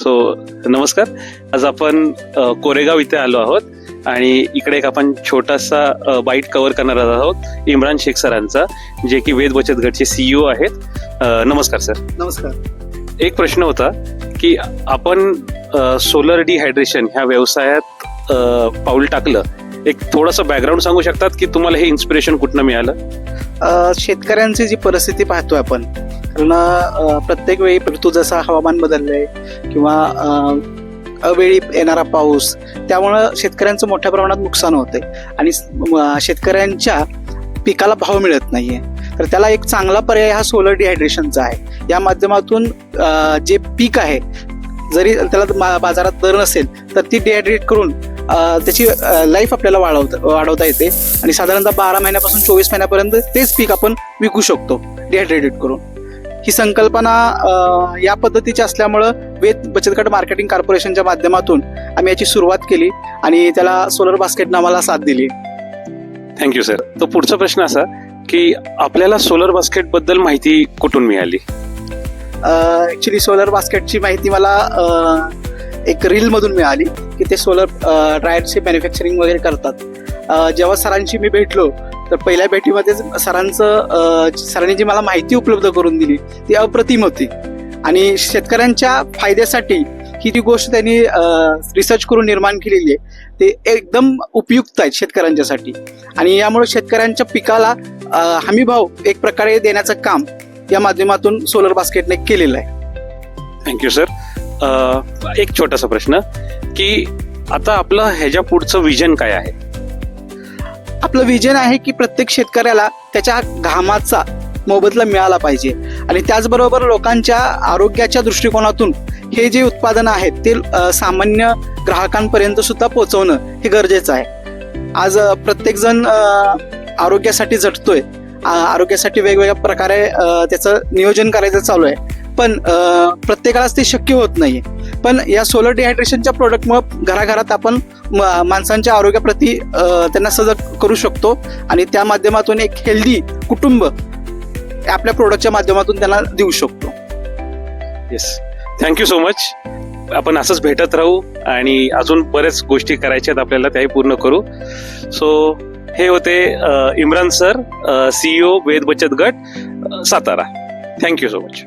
So नमस्कार. आज आपण कोरेगाव इथे आलो आहोत आणि इकडे एक आपण छोटासा बाईट कव्हर करणार आहोत इम्रान शेख सरांचा, जे की वेद बचत गटचे CEO आहेत. नमस्कार सर. नमस्कार. एक प्रश्न होता की आपण सोलर डिहायड्रेशन ह्या व्यवसायात पाऊल टाकलं, एक थोडंसं बॅकग्राऊंड सांगू शकतात की तुम्हाला हे इन्स्पिरेशन कुठनं मिळालं? शेतकऱ्यांची जी परिस्थिती पाहतोय आपण, कारण प्रत्येक वेळी ऋतू जसा हवामान बदललंय किंवा अवेळी येणारा पाऊस, त्यामुळं शेतकऱ्यांचं मोठ्या प्रमाणात नुकसान होतंय आणि शेतकऱ्यांच्या पिकाला भाव मिळत नाहीये. तर त्याला एक चांगला पर्याय हा सोलर डिहायड्रेशनचा आहे. या माध्यमातून जे पीक आहे, जरी त्याला बाजारात दर नसेल तर ती डिहायड्रेट करून त्याची लाईफ आपल्याला वाढवता येते आणि साधारणतः 12 महिन्यापासून 24 महिन्यापर्यंत तेच पीक आपण विकू शकतो डिहायड्रेटेड करून. ही संकल्पना या पद्धतीची असल्यामुळं वेद बचत गट मार्केटिंग कॉर्पोरेशनच्या माध्यमातून आम्ही याची सुरुवात केली आणि त्याला सोलर बास्केटनं आम्हाला साथ दिली. Thank you sir. तो पुढचा प्रश्न असा की आपल्याला सोलर बास्केट बद्दल माहिती कुठून मिळाली? ऍक्च्युली सोलर बास्केटची माहिती मला एक रील मधून मिळाली की ते सोलर ड्रायरची मॅन्युफॅक्चरिंग वगैरे करतात. जेव्हा सरांशी मी भेटलो तर पहिल्या भेटीमध्येच सरांनी जी मला माहिती उपलब्ध करून दिली ती अप्रतिम होती आणि शेतकऱ्यांच्या फायद्यासाठी ही जी गोष्ट त्यांनी रिसर्च करून निर्माण केलेली आहे ते एकदम उपयुक्त आहे शेतकऱ्यांच्यासाठी आणि यामुळे शेतकऱ्यांच्या पिकाला हमी भाव एक प्रकारे देण्याचं काम या माध्यमातून सोलर बास्केटने केलेलं आहे. Thank you sir. एक छोटासा प्रश्न की आता आपलं ह्याच्या पुढचं विजन काय आहे? आपलं विजन आहे की प्रत्येक शेतकऱ्याला त्याच्या घामाचा मोबदला मिळाला पाहिजे आणि त्याचबरोबर लोकांच्या आरोग्याच्या दृष्टिकोनातून हे जे उत्पादनं आहेत ते सामान्य ग्राहकांपर्यंत सुद्धा पोहोचवणं हे गरजेचं आहे. आज प्रत्येक जण आरोग्यासाठी झटतोय, आरोग्यासाठी वेगवेगळ्या प्रकारे त्याचं नियोजन करायचं चालू आहे, पण प्रत्येकालाच ते शक्य होत नाहीये. पण या सोलर डिहायड्रेशनच्या प्रोडक्टमुळे घराघरात आपण माणसांच्या आरोग्याप्रती त्यांना सजग करू शकतो आणि त्या माध्यमातून एक हेल्दी कुटुंब आपल्या प्रोडक्टच्या माध्यमातून त्यांना देऊ शकतो. Yes, thank you so much. आपण असंच भेटत राहू आणि अजून बरेच गोष्टी करायच्यात आपल्याला, त्याही पूर्ण करू. सो हे होते इम्रान सर, CEO वेद बचत गट सातारा. Thank you so much.